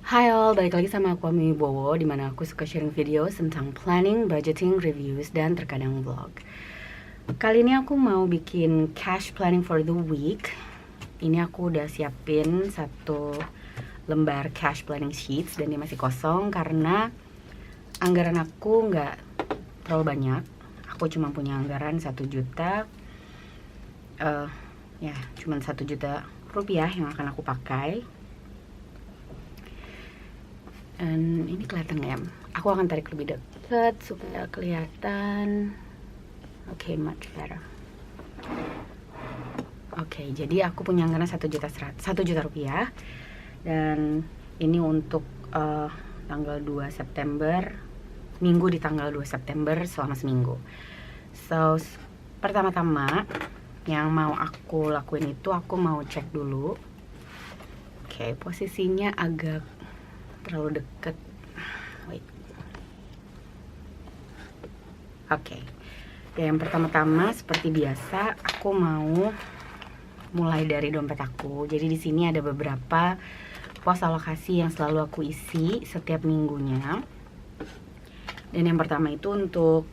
Hai all, balik lagi sama aku Ami Bowo, dimana aku suka sharing video tentang planning, budgeting, reviews, dan terkadang vlog. Kali ini aku mau bikin cash planning for the week. Ini aku udah siapin satu lembar cash planning sheets dan dia masih kosong karena anggaran aku nggak terlalu banyak. Aku cuma punya anggaran 1 juta, cuma 1 juta rupiah yang akan aku pakai. Dan ini kelihatan ya, aku akan tarik lebih dekat supaya kelihatan. Oke, much better. Oke, jadi aku punya anggaran 1 juta rupiah. Dan ini untuk tanggal 2 September, minggu di tanggal 2 September selama seminggu. So, pertama-tama yang mau aku lakuin itu aku mau cek dulu. Oke, posisinya agak terlalu deket. Wait. Oke. Yang pertama-tama seperti biasa aku mau mulai dari dompet aku. Jadi di sini ada beberapa pos alokasi yang selalu aku isi setiap minggunya. Dan yang pertama itu untuk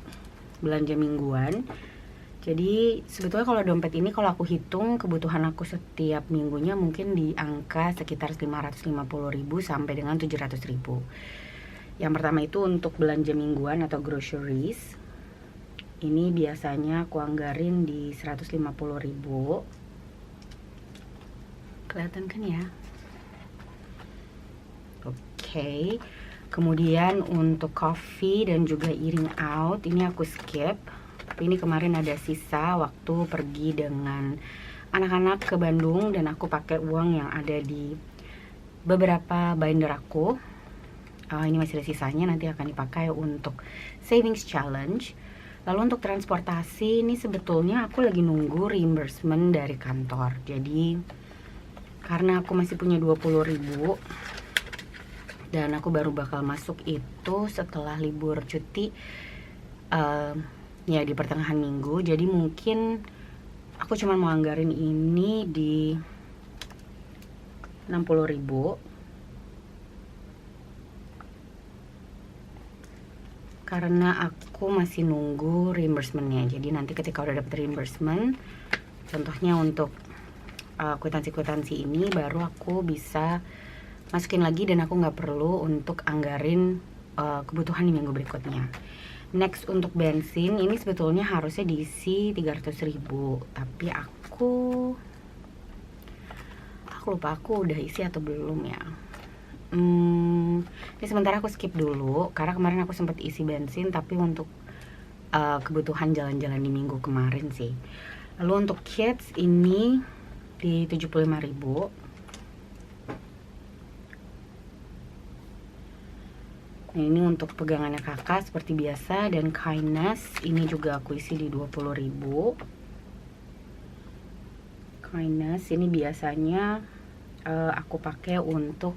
belanja mingguan. Jadi sebetulnya kalau dompet ini kalau aku hitung kebutuhan aku setiap minggunya mungkin di angka sekitar 550.000 sampai dengan 700.000. Yang pertama itu untuk belanja mingguan atau groceries. Ini biasanya aku anggarin di 150.000. Kelihatan kan ya? Oke. Kemudian untuk coffee dan juga eating out ini aku skip. Tapi ini kemarin ada sisa waktu pergi dengan anak-anak ke Bandung dan aku pakai uang yang ada di beberapa binder aku. Ini masih ada sisanya, nanti akan dipakai untuk savings challenge. Lalu untuk transportasi ini sebetulnya aku lagi nunggu reimbursement dari kantor. Jadi karena aku masih punya 20.000 dan aku baru bakal masuk itu setelah libur cuti ya di pertengahan minggu, jadi mungkin aku cuma mau anggarin ini di 60.000 karena aku masih nunggu reimbursementnya. Jadi nanti ketika udah dapet reimbursement, contohnya untuk kwitansi-kwitansi ini, baru aku bisa masukin lagi dan aku nggak perlu untuk anggarin kebutuhan di minggu berikutnya. Next untuk bensin ini sebetulnya harusnya diisi 300.000, tapi aku lupa aku udah isi atau belum ya. Ini sementara aku skip dulu karena kemarin aku sempat isi bensin tapi untuk kebutuhan jalan-jalan di minggu kemarin sih. Lalu untuk kids ini di 75.000. Nah, ini untuk pegangannya kakak seperti biasa, dan kindness ini juga aku isi di 20.000. Kindness ini biasanya aku pakai untuk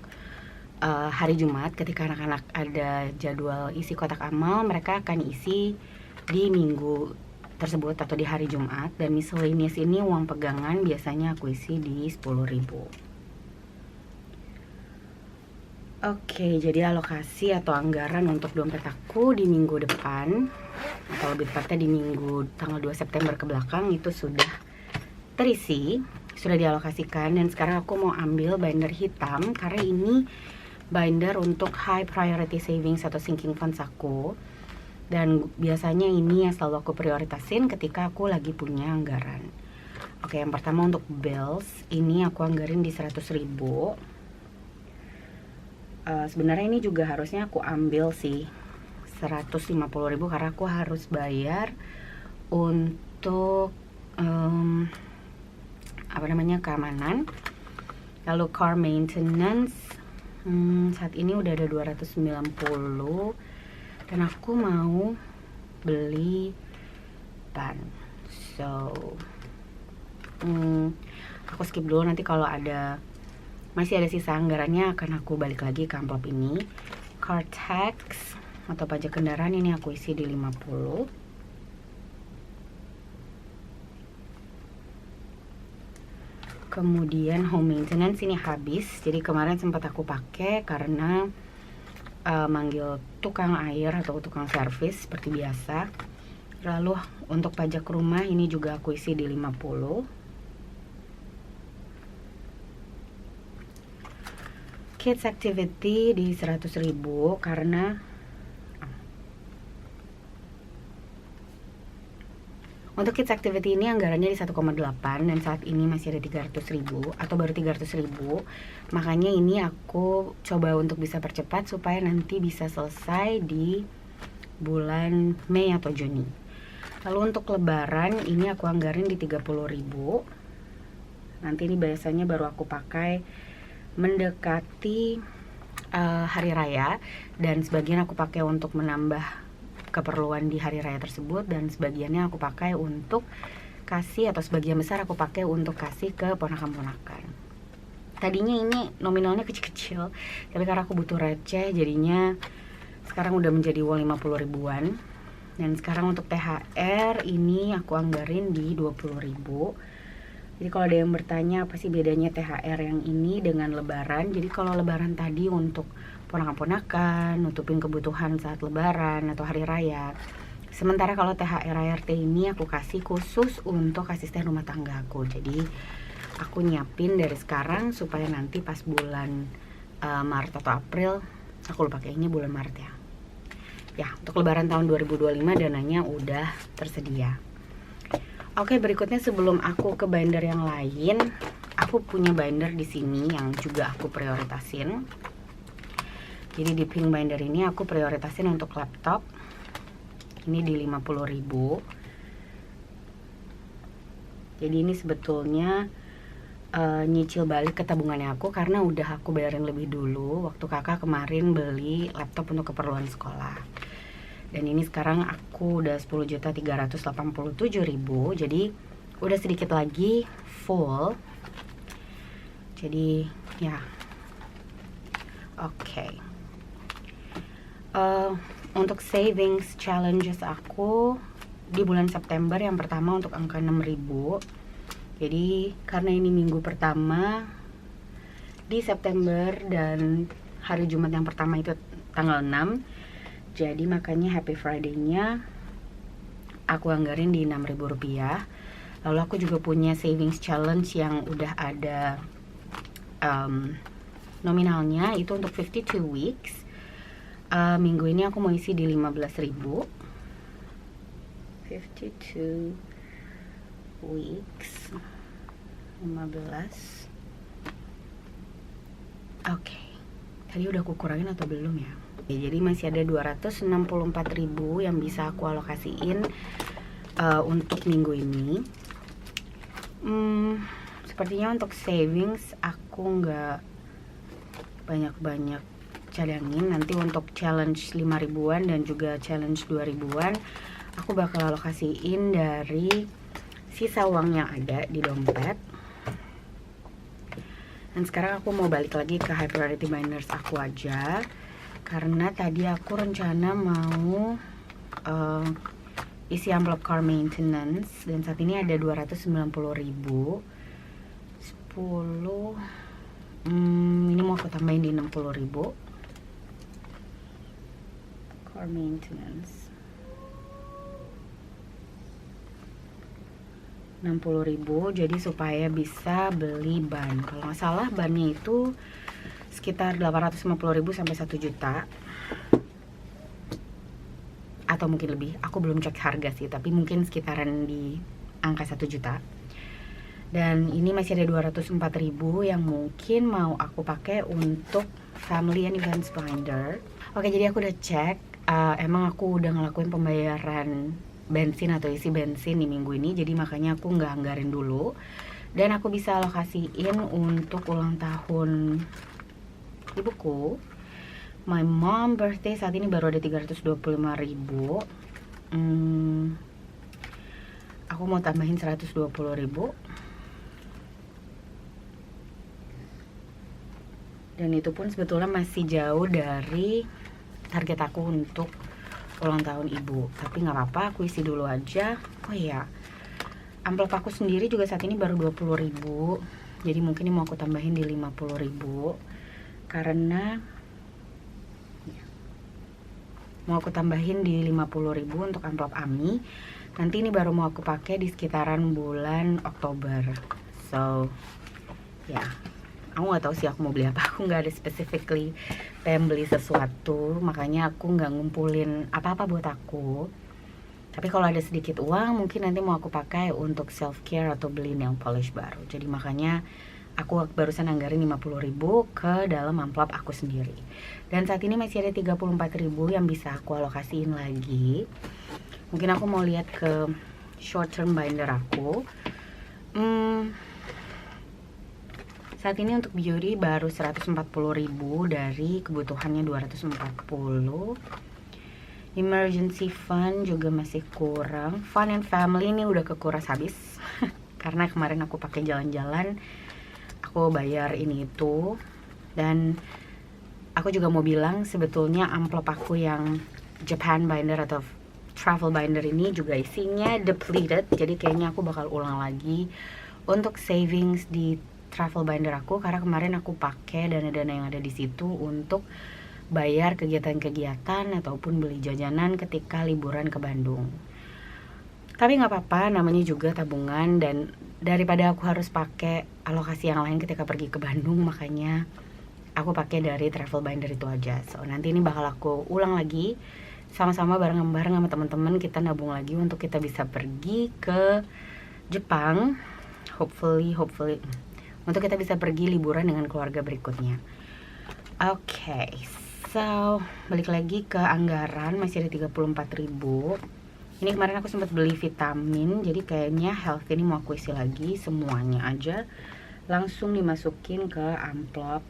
hari Jumat ketika anak-anak ada jadwal isi kotak amal, mereka akan isi di minggu tersebut atau di hari Jumat. Dan miscellaneous ini uang pegangan biasanya aku isi di 10.000. Oke, jadi alokasi atau anggaran untuk dompet aku di minggu depan, atau lebih tepatnya di minggu tanggal 2 September ke belakang itu sudah terisi, sudah dialokasikan. Dan sekarang aku mau ambil binder hitam karena ini binder untuk high priority savings atau sinking funds aku. Dan biasanya ini yang selalu aku prioritasin ketika aku lagi punya anggaran. Oke, yang pertama untuk bills, ini aku anggarin di 100.000. Sebenarnya ini juga harusnya aku ambil sih 150.000 karena aku harus bayar untuk keamanan. Lalu car maintenance saat ini udah ada 290 dan aku mau beli ban. So aku skip dulu, nanti kalau masih ada sisa anggarannya akan aku balik lagi ke amplop ini. Car tax atau pajak kendaraan ini aku isi di 50. Kemudian home maintenance ini habis, jadi kemarin sempat aku pakai karena manggil tukang air atau tukang servis seperti biasa. Lalu untuk pajak rumah ini juga aku isi di 50. Kids activity di 100.000 karena untuk kids activity ini anggarannya di 1,8 dan saat ini masih ada 300.000 atau baru 300.000. Makanya ini aku coba untuk bisa percepat supaya nanti bisa selesai di bulan Mei atau Juni. Lalu untuk lebaran ini aku anggarin di 30.000. Nanti ini biasanya baru aku pakai mendekati hari raya, dan sebagian aku pakai untuk menambah keperluan di hari raya tersebut, dan sebagiannya aku pakai untuk kasih, atau sebagian besar aku pakai untuk kasih ke ponakan-ponakan. Tadinya ini nominalnya kecil-kecil, tapi karena aku butuh receh jadinya sekarang udah menjadi uang 50 ribuan. Dan sekarang untuk THR ini aku anggarin di 20.000. Jadi kalau ada yang bertanya apa sih bedanya THR yang ini dengan lebaran, jadi kalau lebaran tadi untuk ponakan-ponakan, nutupin kebutuhan saat lebaran atau hari raya. Sementara kalau THR ART ini aku kasih khusus untuk asisten rumah tangga aku. Jadi aku nyiapin dari sekarang supaya nanti pas bulan Maret atau April, aku lupa kayaknya bulan Maret ya. Ya, untuk lebaran tahun 2025 dananya udah tersedia. Oke, berikutnya sebelum aku ke binder yang lain, aku punya binder di sini yang juga aku prioritasin. Jadi di pink binder ini aku prioritasin untuk laptop. Ini di 50.000. Jadi ini sebetulnya nyicil balik ke tabungannya aku karena udah aku bayarin lebih dulu waktu kakak kemarin beli laptop untuk keperluan sekolah. Dan ini sekarang aku udah 10.387.000, jadi udah sedikit lagi full. Jadi ya, oke. Untuk savings challenges aku di bulan September yang pertama untuk angka 6.000. Jadi karena ini minggu pertama di September dan hari Jumat yang pertama itu tanggal 6, jadi makanya Happy Friday-nya aku anggarin di 6.000 rupiah. Lalu aku juga punya savings challenge yang udah ada nominalnya, itu untuk 52 weeks. Minggu ini aku mau isi di 15.000. 52 weeks 15. Oke. Tadi udah aku kurangin atau belum ya? Jadi masih ada 264.000 yang bisa aku alokasiin untuk minggu ini. Sepertinya untuk savings aku nggak banyak-banyak cadangin. Nanti untuk challenge 5 ribuan dan juga challenge 2 ribuan aku bakal alokasiin dari sisa uang yang ada di dompet. Dan sekarang aku mau balik lagi ke high priority binders aku aja, karena tadi aku rencana mau isi amplop car maintenance, dan saat ini ada 290.000. 10 ini mau aku tambahin di 60.000 car maintenance. 60.000, jadi supaya bisa beli ban. Kalau nggak salah bannya itu sekitar 850.000 sampai 1 juta atau mungkin lebih. Aku belum cek harga sih, tapi mungkin sekitaran di angka 1 juta. Dan ini masih ada 204.000 yang mungkin mau aku pakai untuk family and events binder. Oke, jadi aku udah cek, emang aku udah ngelakuin pembayaran bensin atau isi bensin di minggu ini, jadi makanya aku nggak anggarin dulu. Dan aku bisa alokasiin untuk ulang tahun ibuku. My mom birthday saat ini baru ada 325.000. Aku mau tambahin 120.000. Dan itu pun sebetulnya masih jauh dari target aku untuk ulang tahun ibu, tapi nggak apa-apa, aku isi dulu aja. Oh iya, amplop aku sendiri juga saat ini baru 20.000. Jadi mungkin ini mau aku tambahin di 50.000 karena mau aku tambahin di 50.000 untuk amplop AMI. Nanti ini baru mau aku pakai di sekitaran bulan Oktober. So ya, aku nggak tahu sih aku mau beli apa. Aku nggak ada specifically pengen beli sesuatu, makanya aku nggak ngumpulin apa-apa buat aku. Tapi kalau ada sedikit uang, mungkin nanti mau aku pakai untuk self care atau beli nail polish baru. Jadi makanya aku barusan anggarin 50.000 ke dalam amplop aku sendiri. Dan saat ini masih ada 34.000 yang bisa aku alokasiin lagi. Mungkin aku mau lihat ke short term binder aku. Saat ini untuk beauty baru 140.000 dari kebutuhannya 240. Emergency fund juga masih kurang. Fun and family ini udah kekuras habis karena kemarin aku pakai jalan-jalan, aku bayar ini itu. Dan aku juga mau bilang sebetulnya amplop aku yang Japan binder atau travel binder ini juga isinya depleted. Jadi kayaknya aku bakal ulang lagi untuk savings di travel binder aku, karena kemarin aku pakai dana-dana yang ada di situ untuk bayar kegiatan-kegiatan ataupun beli jajanan ketika liburan ke Bandung. Tapi nggak apa-apa, namanya juga tabungan, dan daripada aku harus pakai alokasi yang lain ketika pergi ke Bandung, makanya aku pakai dari travel binder itu aja. So nanti ini bakal aku ulang lagi sama-sama bareng-bareng sama teman-teman, kita nabung lagi untuk kita bisa pergi ke Jepang. Hopefully untuk kita bisa pergi liburan dengan keluarga berikutnya. Oke, so balik lagi ke anggaran, masih ada 34.000. Ini kemarin aku sempat beli vitamin, jadi kayaknya health ini mau aku isi lagi semuanya aja, langsung dimasukin ke amplop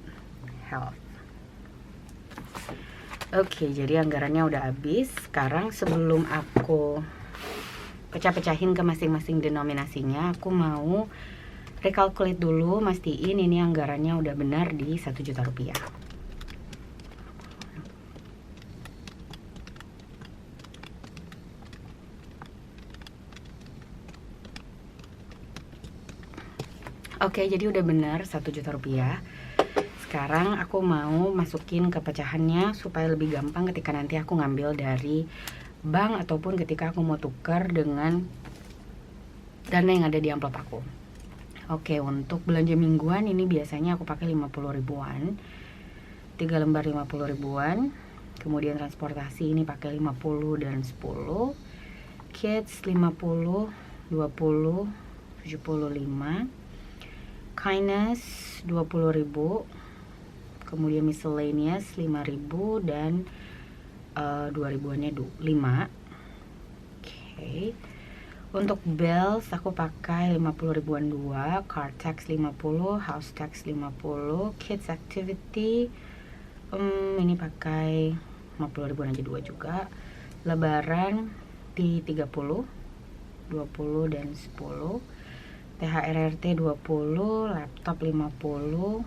health. Oke, jadi anggarannya udah habis. Sekarang sebelum aku pecah-pecahin ke masing-masing denominasinya, aku mau recalculate dulu, mastiin ini anggarannya udah benar di 1 juta rupiah. Oke, jadi udah benar 1 juta rupiah. Sekarang aku mau masukin ke pecahannya supaya lebih gampang ketika nanti aku ngambil dari bank ataupun ketika aku mau tukar dengan dana yang ada di amplop aku. Oke, untuk belanja mingguan ini biasanya aku pakai 50 ribuan, 3 lembar 50 ribuan. Kemudian transportasi ini pakai 50 dan 10. Kids 50, 20, 75. Kindness 20.000. Kemudian miscellaneous 5.000 dan 2.000-annya 5. Oke. Untuk bills aku pakai 50 ribuan 2, car tax 50, house tax 50, kids activity ini pakai 50 ribuan aja 2 juga. Lebaran di 30, 20 dan 10. THR RT 20, laptop 50.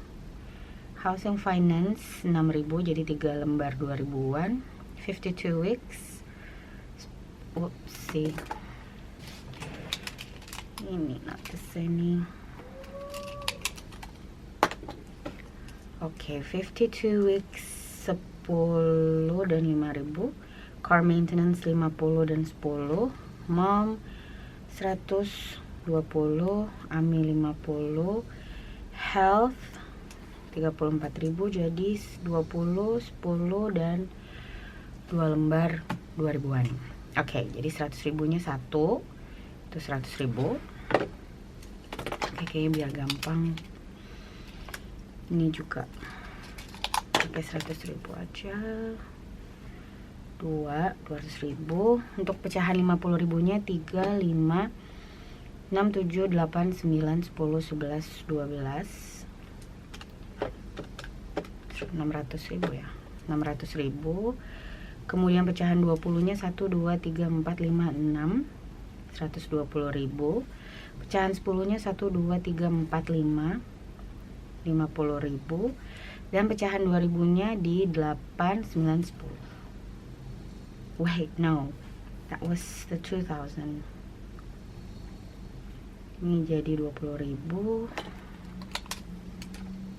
Housing finance 6.000 jadi 3 lembar 2.000-an. 52 weeks. Oopsie. Ini not the same. Oke, 52 weeks 10 dan 5.000. Car maintenance 50 dan 10. Mom 120, AMI 50. Health 34.000 jadi 20, 10 dan 2 lembar 2.000-an. Oke, jadi 100.000-nya 1. Itu 100.000. Oke, kayaknya biar gampang ini juga pakai 100.000 aja. 200.000. Untuk pecahan 50.000-nya 3, 5, 6, 7, 8, 9, 10, 11, 12. 600.000 ya. 600.000. Kemudian pecahan 20-nya 1, 2, 3, 4, 5, 6. 120.000. Pecahan 10-nya 1, 2, 3, 4, 5. 50.000. Dan pecahan 2.000-nya di 8, 9, 10. Wait, no. That was the 2,000. Ini jadi 20.000.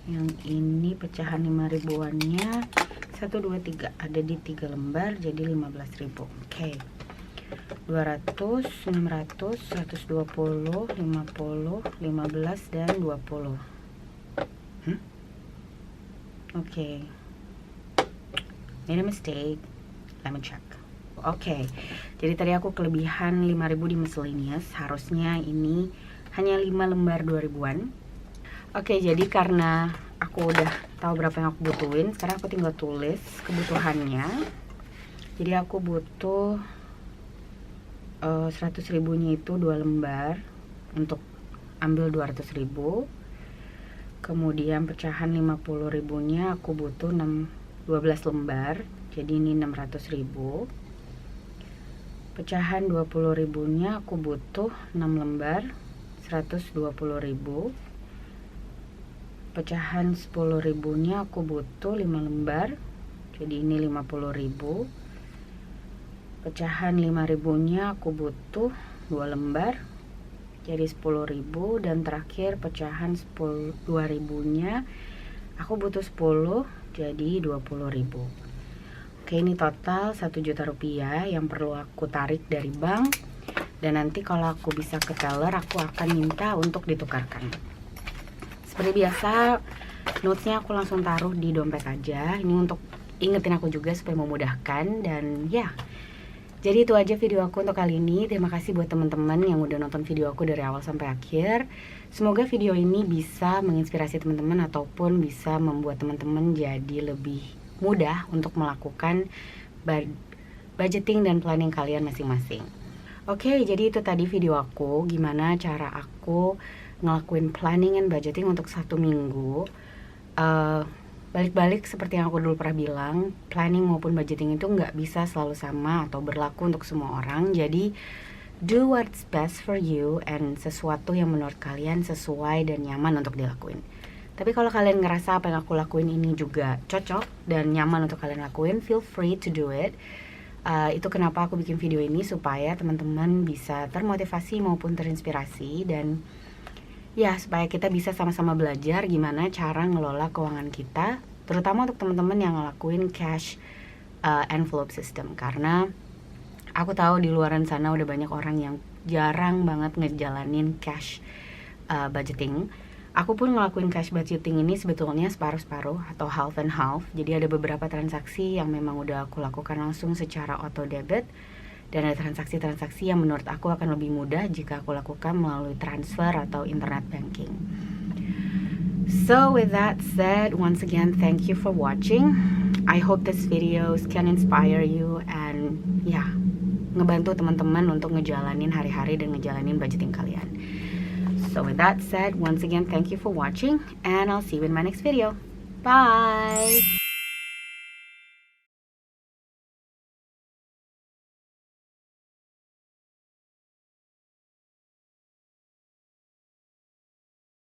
Yang ini pecahan 5 ribuannya 1, 2, 3 ada di 3 lembar jadi 15.000. Oke. 200, 600, 120, 50, 15 dan 20. Oke. Made a mistake. Let me check. Oke. Jadi tadi aku kelebihan 5.000 di miscellaneous. Harusnya ini hanya 5 lembar 2 ribuan. Oke, jadi karena aku udah tahu berapa yang aku butuhin, sekarang aku tinggal tulis kebutuhannya. Jadi aku butuh 100 ribunya itu 2 lembar untuk ambil 200.000. Kemudian pecahan 50 ribunya aku butuh 12 lembar, jadi ini 600.000. Pecahan 20 ribunya aku butuh 6 lembar, 120.000. Pecahan 10 ribunya aku butuh 5 lembar, jadi ini 50.000. Pecahan 5 ribunya aku butuh 2 lembar, jadi 10.000. Dan terakhir pecahan 2 ribunya aku butuh 10, jadi 20.000. Oke, ini total 1 juta rupiah yang perlu aku tarik dari bank. Dan nanti kalau aku bisa ke teller, aku akan minta untuk ditukarkan. Seperti biasa, notesnya aku langsung taruh di dompet aja. Ini untuk ingetin aku juga supaya memudahkan. Dan ya, jadi itu aja video aku untuk kali ini. Terima kasih buat teman-teman yang udah nonton video aku dari awal sampai akhir. Semoga video ini bisa menginspirasi teman-teman ataupun bisa membuat teman-teman jadi lebih mudah untuk melakukan budgeting dan planning kalian masing-masing. Oke, jadi itu tadi video aku, gimana cara aku ngelakuin planning and budgeting untuk 1 minggu. Balik-balik seperti yang aku dulu pernah bilang, planning maupun budgeting itu nggak bisa selalu sama atau berlaku untuk semua orang. Jadi do what's best for you and sesuatu yang menurut kalian sesuai dan nyaman untuk dilakuin. Tapi kalau kalian ngerasa apa yang aku lakuin ini juga cocok dan nyaman untuk kalian lakuin, feel free to do it. Itu kenapa aku bikin video ini, supaya teman-teman bisa termotivasi maupun terinspirasi. Dan ya, supaya kita bisa sama-sama belajar gimana cara ngelola keuangan kita, terutama untuk teman-teman yang ngelakuin cash envelope system. Karena aku tahu di luaran sana udah banyak orang yang jarang banget ngejalanin cash budgeting. Aku pun ngelakuin cash budgeting ini sebetulnya separuh-separuh atau half and half. Jadi ada beberapa transaksi yang memang udah aku lakukan langsung secara auto debit, dan ada transaksi-transaksi yang menurut aku akan lebih mudah jika aku lakukan melalui transfer atau internet banking. So with that said, once again, thank you for watching. I hope this videos can inspire you and ya, ngebantu teman-teman untuk ngejalanin hari-hari dan ngejalanin budgeting kalian. So with that said, once again, thank you for watching and I'll see you in my next video. Bye!